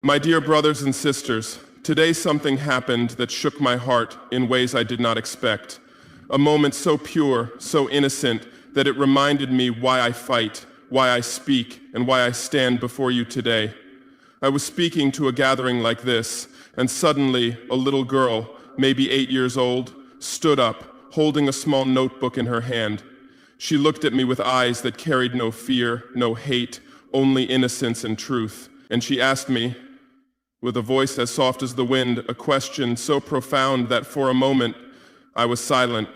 My dear brothers and sisters, today something happened that shook my heart in ways I did not expect. A moment so pure, so innocent, that it reminded me why I fight, why I speak, and why I stand before you today. I was speaking to a gathering like this, and suddenly a little girl, maybe 8 years old, stood up, holding a small notebook in her hand. She looked at me with eyes that carried no fear, no hate, only innocence and truth. And she asked me, with a voice as soft as the wind, a question so profound that for a moment I was silent.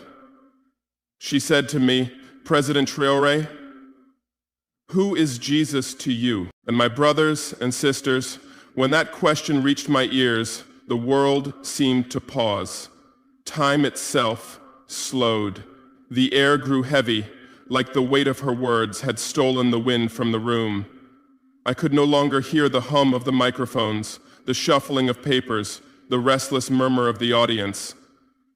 She said to me, "President Traoré, who is Jesus to you?" And my brothers and sisters, when that question reached my ears, the world seemed to pause. Time itself slowed. The air grew heavy, like the weight of her words had stolen the wind from the room. I could no longer hear the hum of the microphones, the shuffling of papers, the restless murmur of the audience.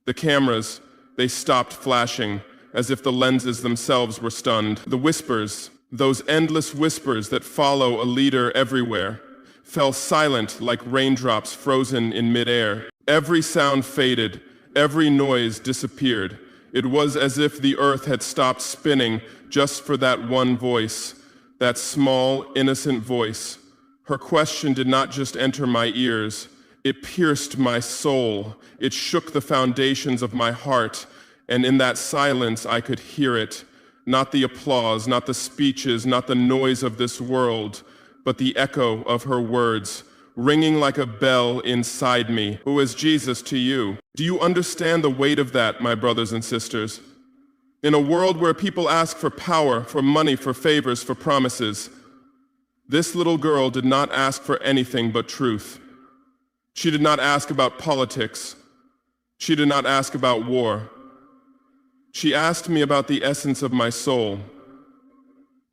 The cameras, they stopped flashing, as if the lenses themselves were stunned. The whispers, those endless whispers that follow a leader everywhere, fell silent like raindrops frozen in midair. Every sound faded, every noise disappeared. It was as if the earth had stopped spinning just for that one voice, that small, innocent voice. Her question did not just enter my ears, it pierced my soul. It shook the foundations of my heart, and in that silence I could hear it. Not the applause, not the speeches, not the noise of this world, but the echo of her words, ringing like a bell inside me. Who is Jesus to you? Do you understand the weight of that, my brothers and sisters? In a world where people ask for power, for money, for favors, for promises, this little girl did not ask for anything but truth. She did not ask about politics. She did not ask about war. She asked me about the essence of my soul.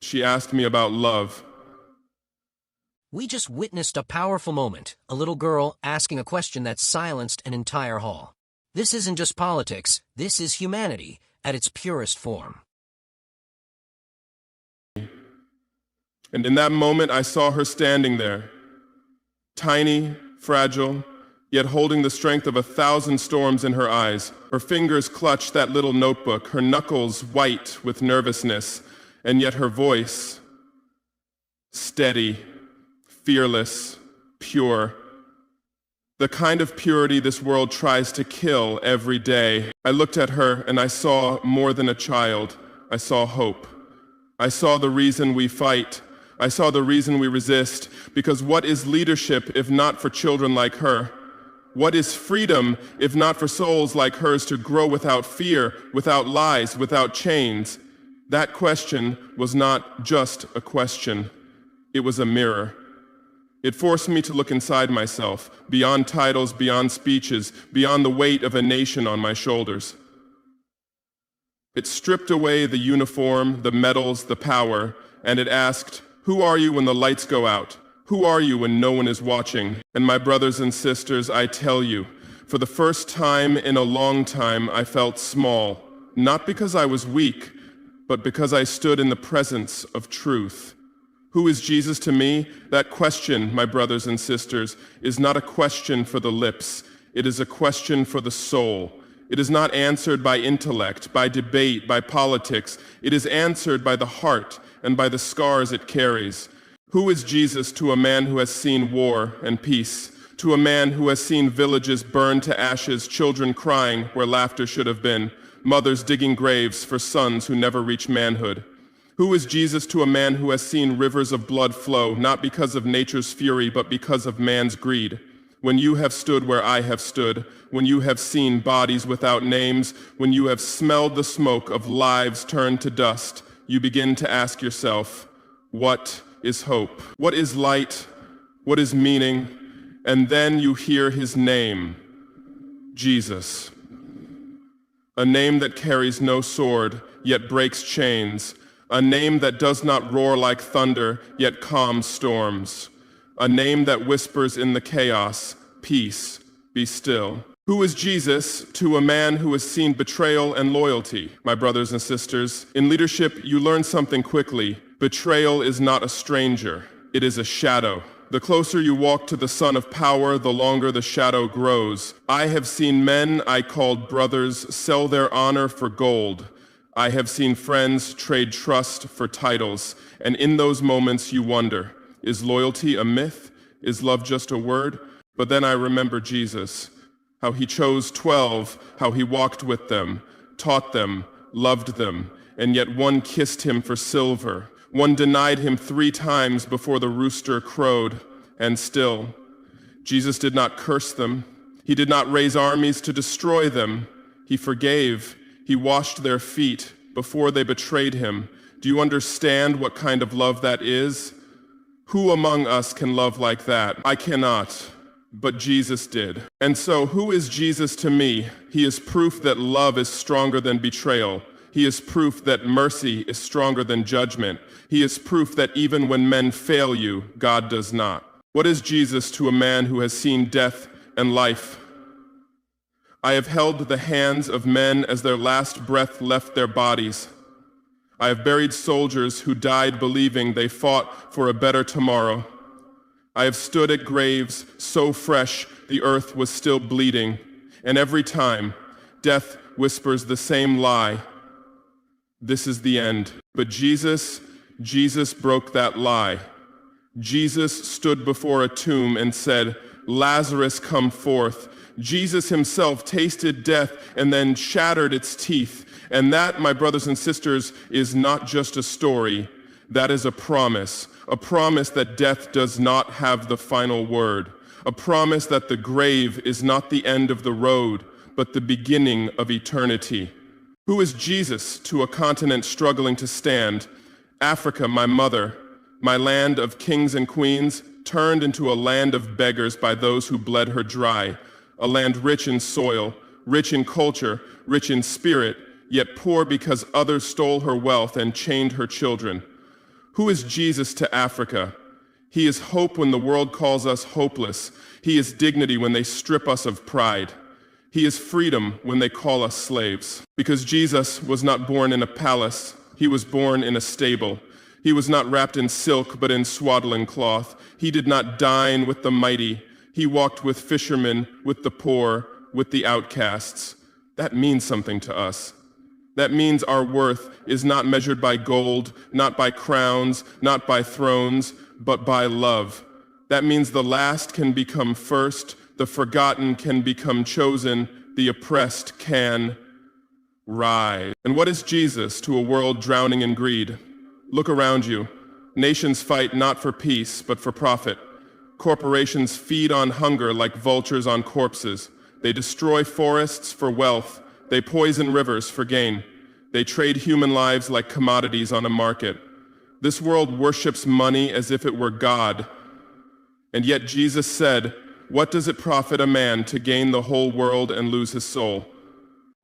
She asked me about love. We just witnessed a powerful moment, a little girl asking a question that silenced an entire hall. This isn't just politics, this is humanity at its purest form. And in that moment, I saw her standing there, tiny, fragile, yet holding the strength of 1,000 storms in her eyes. Her fingers clutched that little notebook, her knuckles white with nervousness, and yet her voice, steady, fearless, pure. The kind of purity this world tries to kill every day. I looked at her and I saw more than a child. I saw hope. I saw the reason we fight. I saw the reason we resist, because what is leadership if not for children like her? What is freedom if not for souls like hers to grow without fear, without lies, without chains? That question was not just a question. It was a mirror. It forced me to look inside myself, beyond titles, beyond speeches, beyond the weight of a nation on my shoulders. It stripped away the uniform, the medals, the power, and it asked, "Who are you when the lights go out? Who are you when no one is watching?" And my brothers and sisters, I tell you, for the first time in a long time, I felt small, not because I was weak, but because I stood in the presence of truth. Who is Jesus to me? That question, my brothers and sisters, is not a question for the lips. It is a question for the soul. It is not answered by intellect, by debate, by politics. It is answered by the heart and by the scars it carries. Who is Jesus to a man who has seen war and peace, to a man who has seen villages burned to ashes, children crying where laughter should have been, mothers digging graves for sons who never reach manhood? Who is Jesus to a man who has seen rivers of blood flow, not because of nature's fury, but because of man's greed? When you have stood where I have stood, when you have seen bodies without names, when you have smelled the smoke of lives turned to dust, you begin to ask yourself, what is hope? What is light? What is meaning? And then you hear his name, Jesus. A name that carries no sword, yet breaks chains. A name that does not roar like thunder, yet calms storms. A name that whispers in the chaos, peace, be still. Who is Jesus to a man who has seen betrayal and loyalty? My brothers and sisters, in leadership, you learn something quickly. Betrayal is not a stranger. It is a shadow. The closer you walk to the sun of power, the longer the shadow grows. I have seen men I called brothers sell their honor for gold. I have seen friends trade trust for titles. And in those moments you wonder, is loyalty a myth? Is love just a word? But then I remember Jesus, how he chose 12, how he walked with them, taught them, loved them, and yet one kissed him for silver. One denied him 3 times before the rooster crowed, and still, Jesus did not curse them. He did not raise armies to destroy them. He forgave. He washed their feet before they betrayed him. Do you understand what kind of love that is? Who among us can love like that? I cannot, but Jesus did. And so, who is Jesus to me? He is proof that love is stronger than betrayal. He is proof that mercy is stronger than judgment. He is proof that even when men fail you, God does not. What is Jesus to a man who has seen death and life? I have held the hands of men as their last breath left their bodies. I have buried soldiers who died believing they fought for a better tomorrow. I have stood at graves so fresh the earth was still bleeding, and every time, death whispers the same lie. This is the end. But Jesus broke that lie. Jesus stood before a tomb and said, "Lazarus, come forth." Jesus himself tasted death and then shattered its teeth. And that, my brothers and sisters, is not just a story. That is a promise that death does not have the final word, a promise that the grave is not the end of the road, but the beginning of eternity. Who is Jesus to a continent struggling to stand? Africa, my mother, my land of kings and queens, turned into a land of beggars by those who bled her dry, a land rich in soil, rich in culture, rich in spirit, yet poor because others stole her wealth and chained her children. Who is Jesus to Africa? He is hope when the world calls us hopeless. He is dignity when they strip us of pride. He is freedom when they call us slaves. Because Jesus was not born in a palace, he was born in a stable. He was not wrapped in silk, but in swaddling cloth. He did not dine with the mighty. He walked with fishermen, with the poor, with the outcasts. That means something to us. That means our worth is not measured by gold, not by crowns, not by thrones, but by love. That means the last can become first, the forgotten can become chosen, the oppressed can rise. And what is Jesus to a world drowning in greed? Look around you. Nations fight not for peace, but for profit. Corporations feed on hunger like vultures on corpses. They destroy forests for wealth. They poison rivers for gain. They trade human lives like commodities on a market. This world worships money as if it were God. And yet Jesus said, "What does it profit a man to gain the whole world and lose his soul?"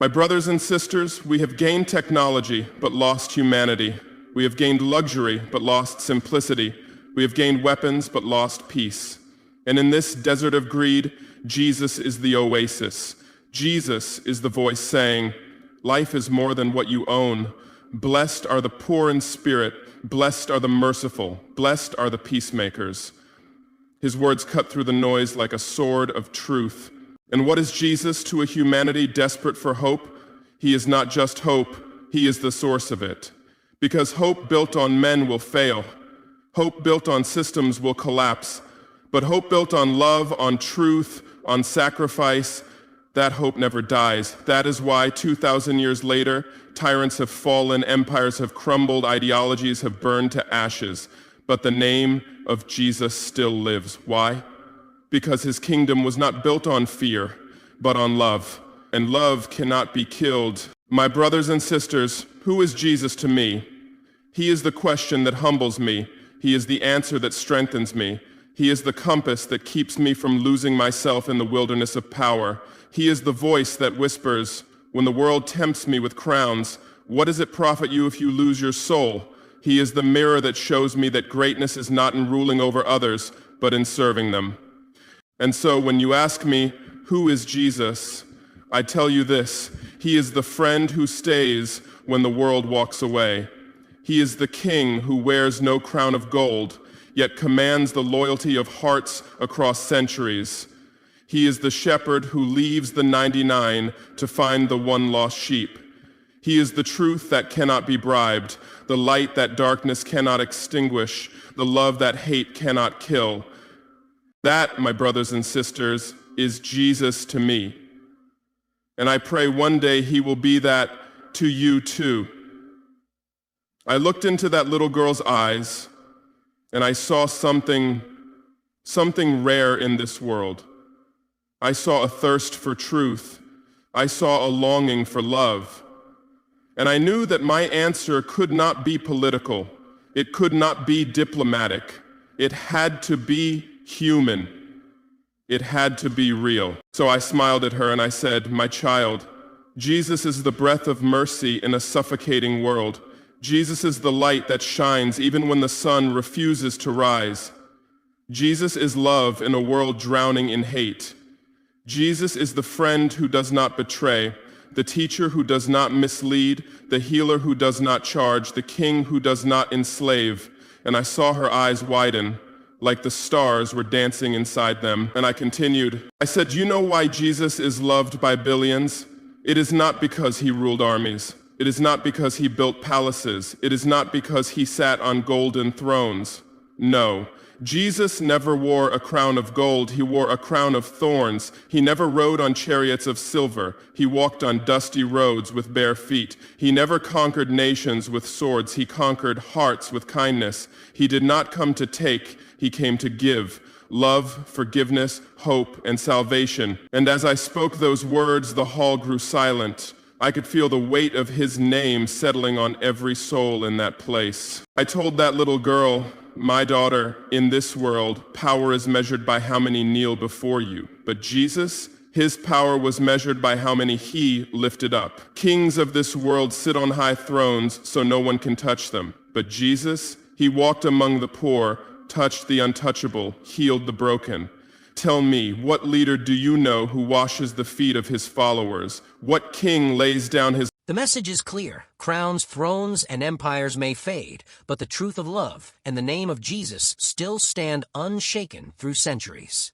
My brothers and sisters, we have gained technology but lost humanity. We have gained luxury but lost simplicity. We have gained weapons but lost peace. And in this desert of greed, Jesus is the oasis. Jesus is the voice saying, "Life is more than what you own. Blessed are the poor in spirit. Blessed are the merciful. Blessed are the peacemakers." His words cut through the noise like a sword of truth. And what is Jesus to a humanity desperate for hope? He is not just hope, he is the source of it. Because hope built on men will fail. Hope built on systems will collapse. But hope built on love, on truth, on sacrifice, that hope never dies. That is why 2,000 years later, tyrants have fallen, empires have crumbled, ideologies have burned to ashes. But the name of Jesus still lives. Why? Because his kingdom was not built on fear, but on love. And love cannot be killed. My brothers and sisters, who is Jesus to me? He is the question that humbles me. He is the answer that strengthens me. He is the compass that keeps me from losing myself in the wilderness of power. He is the voice that whispers, when the world tempts me with crowns, what does it profit you if you lose your soul? He is the mirror that shows me that greatness is not in ruling over others, but in serving them. And so when you ask me, who is Jesus? I tell you this, he is the friend who stays when the world walks away. He is the king who wears no crown of gold, yet commands the loyalty of hearts across centuries. He is the shepherd who leaves the 99 to find the one lost sheep. He is the truth that cannot be bribed, the light that darkness cannot extinguish, the love that hate cannot kill. That, my brothers and sisters, is Jesus to me. And I pray one day he will be that to you too. I looked into that little girl's eyes, and I saw something rare in this world. I saw a thirst for truth. I saw a longing for love. And I knew that my answer could not be political. It could not be diplomatic. It had to be human. It had to be real. So I smiled at her and I said, "My child, Jesus is the breath of mercy in a suffocating world. Jesus is the light that shines even when the sun refuses to rise. Jesus is love in a world drowning in hate. Jesus is the friend who does not betray, the teacher who does not mislead, the healer who does not charge, the king who does not enslave." And I saw her eyes widen, like the stars were dancing inside them. And I continued. I said, "You know why Jesus is loved by billions? It is not because he ruled armies. It is not because he built palaces. It is not because he sat on golden thrones. No. Jesus never wore a crown of gold, he wore a crown of thorns. He never rode on chariots of silver. He walked on dusty roads with bare feet. He never conquered nations with swords. He conquered hearts with kindness. He did not come to take, he came to give. Love, forgiveness, hope, and salvation." And as I spoke those words, the hall grew silent. I could feel the weight of his name settling on every soul in that place. I told that little girl, "My daughter, in this world, power is measured by how many kneel before you. But Jesus, his power was measured by how many he lifted up. Kings of this world sit on high thrones so no one can touch them. But Jesus, he walked among the poor, touched the untouchable, healed the broken. Tell me, what leader do you know who washes the feet of his followers? What king lays down his..." The message is clear. Crowns, thrones, and empires may fade, but the truth of love and the name of Jesus still stand unshaken through centuries.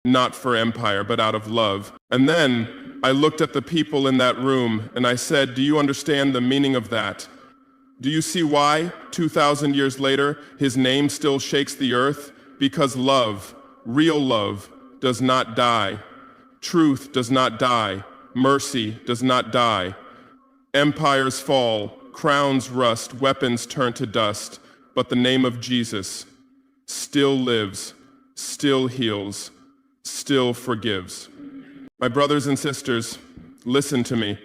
Not for empire, but out of love. And then I looked at the people in that room and I said, "Do you understand the meaning of that? Do you see why, 2,000 years later, his name still shakes the earth? Because love, real love, does not die. Truth does not die. Mercy does not die. Empires fall, crowns rust, weapons turn to dust, but the name of Jesus still lives, still heals, still forgives." My brothers and sisters, listen to me.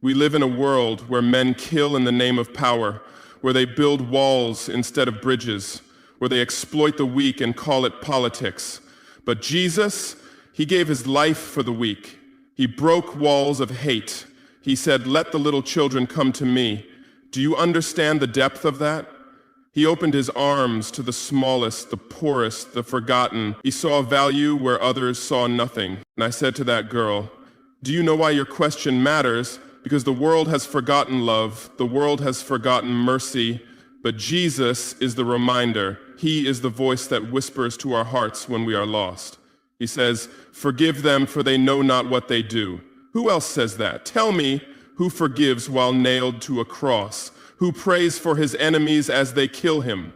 We live in a world where men kill in the name of power, where they build walls instead of bridges, where they exploit the weak and call it politics. But Jesus, he gave his life for the weak. He broke walls of hate. He said, "Let the little children come to me." Do you understand the depth of that? He opened his arms to the smallest, the poorest, the forgotten. He saw value where others saw nothing. And I said to that girl, "Do you know why your question matters? Because the world has forgotten love, the world has forgotten mercy, but Jesus is the reminder. He is the voice that whispers to our hearts when we are lost." He says, "Forgive them, for they know not what they do." Who else says that? Tell me who forgives while nailed to a cross, who prays for his enemies as they kill him.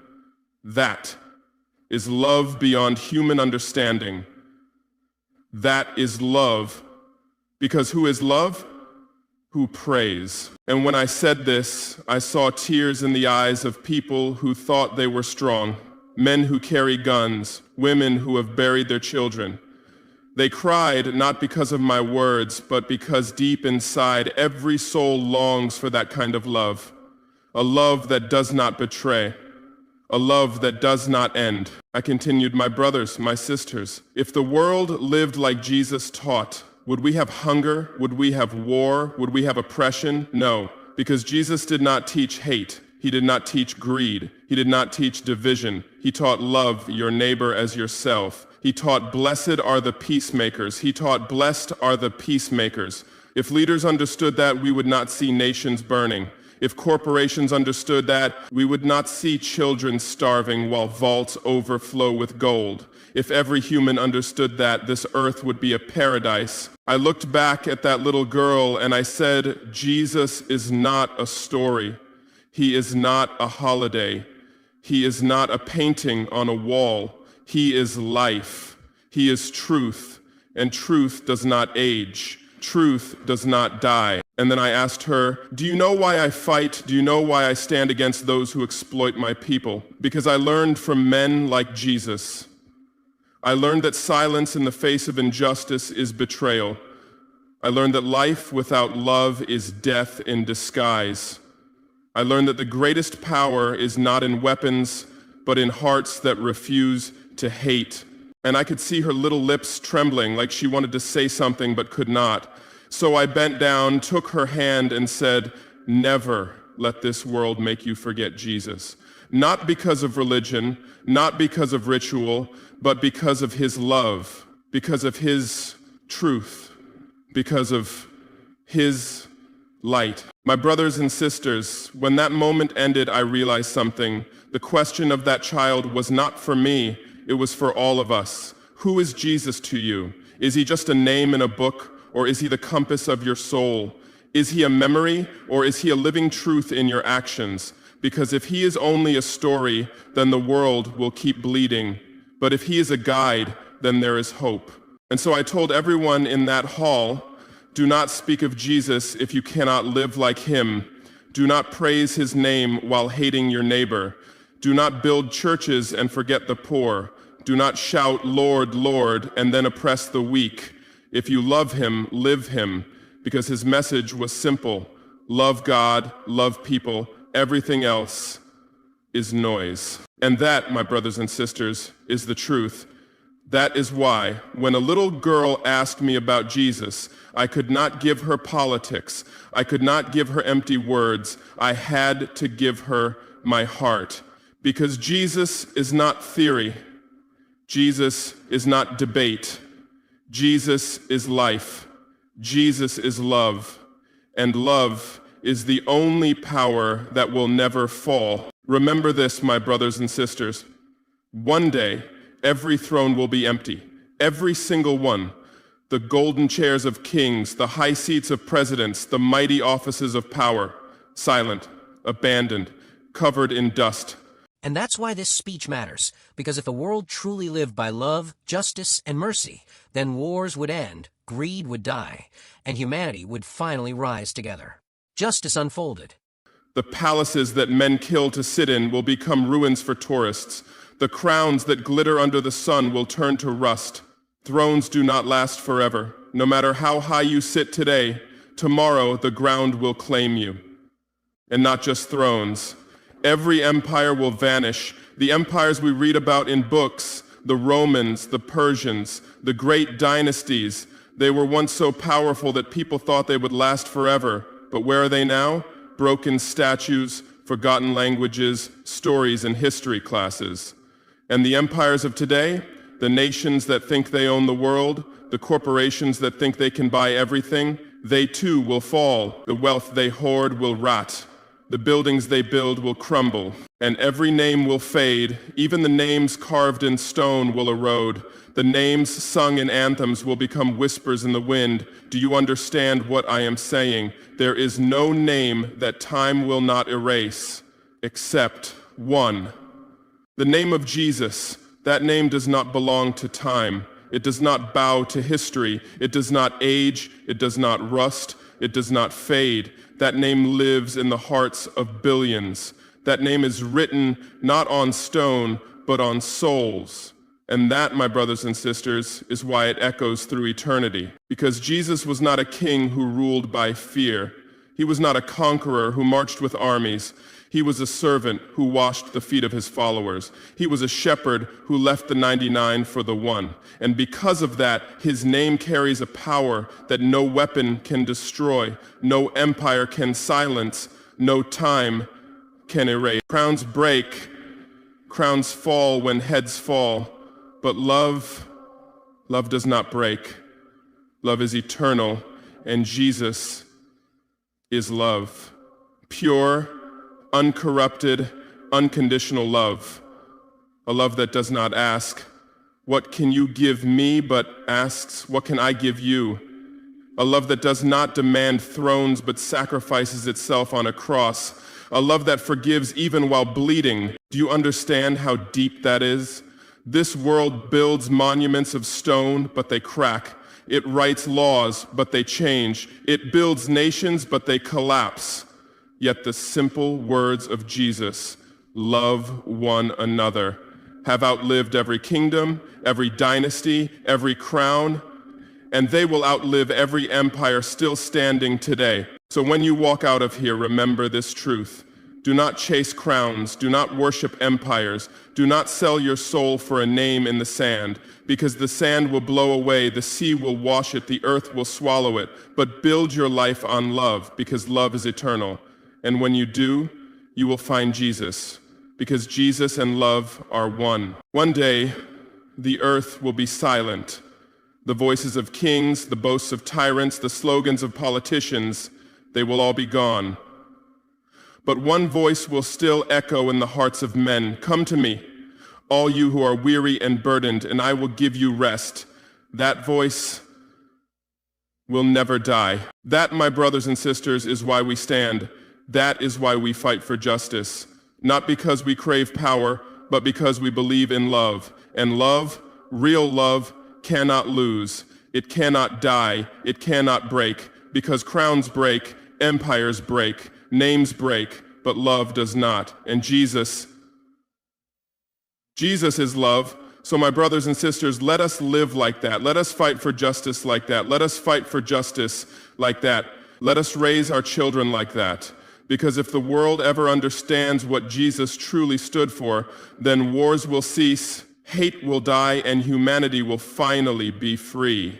That is love beyond human understanding. That is love, because who is love? Who prays. And when I said this, I saw tears in the eyes of people who thought they were strong, men who carry guns, women who have buried their children. They cried not because of my words, but because deep inside every soul longs for that kind of love, a love that does not betray, a love that does not end. I continued, "My brothers, my sisters, if the world lived like Jesus taught, would we have hunger? Would we have war? Would we have oppression? No, because Jesus did not teach hate. He did not teach greed. He did not teach division. He taught love your neighbor as yourself. He taught blessed are the peacemakers. He taught blessed are the peacemakers. If leaders understood that, we would not see nations burning. If corporations understood that, we would not see children starving while vaults overflow with gold. If every human understood that, this earth would be a paradise. I looked back at that little girl and I said, Jesus is not a story. He is not a holiday. He is not a painting on a wall. He is life. He is truth, and truth does not age. Truth does not die. And then I asked her, do you know why I fight? Do you know why I stand against those who exploit my people? Because I learned from men like Jesus. I learned that silence in the face of injustice is betrayal. I learned that life without love is death in disguise. I learned that the greatest power is not in weapons, but in hearts that refuse to hate. And I could see her little lips trembling like she wanted to say something but could not. So I bent down, took her hand, and said, never let this world make you forget Jesus. Not because of religion, not because of ritual, but because of his love, because of his truth, because of his light. My brothers and sisters, when that moment ended, I realized something. The question of that child was not for me, it was for all of us. Who is Jesus to you? Is he just a name in a book, or is he the compass of your soul? Is he a memory, or is he a living truth in your actions? Because if he is only a story, then the world will keep bleeding. But if he is a guide, then there is hope. And so I told everyone in that hall, do not speak of Jesus if you cannot live like him. Do not praise his name while hating your neighbor. Do not build churches and forget the poor. Do not shout, Lord, Lord, and then oppress the weak. If you love him, live him, because his message was simple. Love God, love people, everything else is noise. And that, my brothers and sisters, is the truth. That is why, when a little girl asked me about Jesus, I could not give her politics. I could not give her empty words. I had to give her my heart. Because Jesus is not theory. Jesus is not debate. Jesus is life. Jesus is love. And love is the only power that will never fall. Remember this, my brothers and sisters. One day, every throne will be empty. Every single one. The golden chairs of kings, the high seats of presidents, the mighty offices of power. Silent, abandoned, covered in dust. And that's why this speech matters, because if a world truly lived by love, justice, and mercy, then wars would end, greed would die, and humanity would finally rise together. Justice unfolded. The palaces that men kill to sit in will become ruins for tourists. The crowns that glitter under the sun will turn to rust. Thrones do not last forever. No matter how high you sit today, tomorrow the ground will claim you. And not just thrones. Every empire will vanish. The empires we read about in books, the Romans, the Persians, the great dynasties, they were once so powerful that people thought they would last forever. But where are they now? Broken statues, forgotten languages, stories in history classes. And the empires of today, the nations that think they own the world, the corporations that think they can buy everything, they too will fall. The wealth they hoard will rot. The buildings they build will crumble, and every name will fade. Even the names carved in stone will erode. The names sung in anthems will become whispers in the wind. Do you understand what I am saying? There is no name that time will not erase, except one. The name of Jesus, that name does not belong to time. It does not bow to history. It does not age. It does not rust. It does not fade. That name lives in the hearts of billions. That name is written not on stone, but on souls. And that, my brothers and sisters, is why it echoes through eternity. Because Jesus was not a king who ruled by fear. He was not a conqueror who marched with armies. He was a servant who washed the feet of his followers. He was a shepherd who left the 99 for the one. And because of that, his name carries a power that no weapon can destroy, no empire can silence, no time can erase. Crowns break, crowns fall when heads fall, but love does not break. Love is eternal, and Jesus is love. Pure, uncorrupted, unconditional love. A love that does not ask, "What can you give me?" but asks, "What can I give you?" A love that does not demand thrones but sacrifices itself on a cross. A love that forgives even while bleeding. Do you understand how deep that is? This world builds monuments of stone, but they crack. It writes laws, but they change. It builds nations, but they collapse. Yet the simple words of Jesus, "Love one another," have outlived every kingdom, every dynasty, every crown, and they will outlive every empire still standing today. So when you walk out of here, remember this truth. Do not chase crowns, do not worship empires, do not sell your soul for a name in the sand, because the sand will blow away, the sea will wash it, the earth will swallow it, but build your life on love, because love is eternal. And when you do, you will find Jesus, because Jesus and love are one. One day, the earth will be silent. The voices of kings, the boasts of tyrants, the slogans of politicians, they will all be gone. But one voice will still echo in the hearts of men. "Come to me, all you who are weary and burdened, and I will give you rest." That voice will never die. That, my brothers and sisters, is why we stand. That is why we fight for justice. Not because we crave power, but because we believe in love. And love, real love, cannot lose. It cannot die. It cannot break. Because crowns break, empires break, names break, but love does not. And Jesus is love. So my brothers and sisters, let us live like that. Let us fight for justice like that. Let us fight for justice like that. Let us raise our children like that. Because if the world ever understands what Jesus truly stood for, then wars will cease, hate will die, and humanity will finally be free.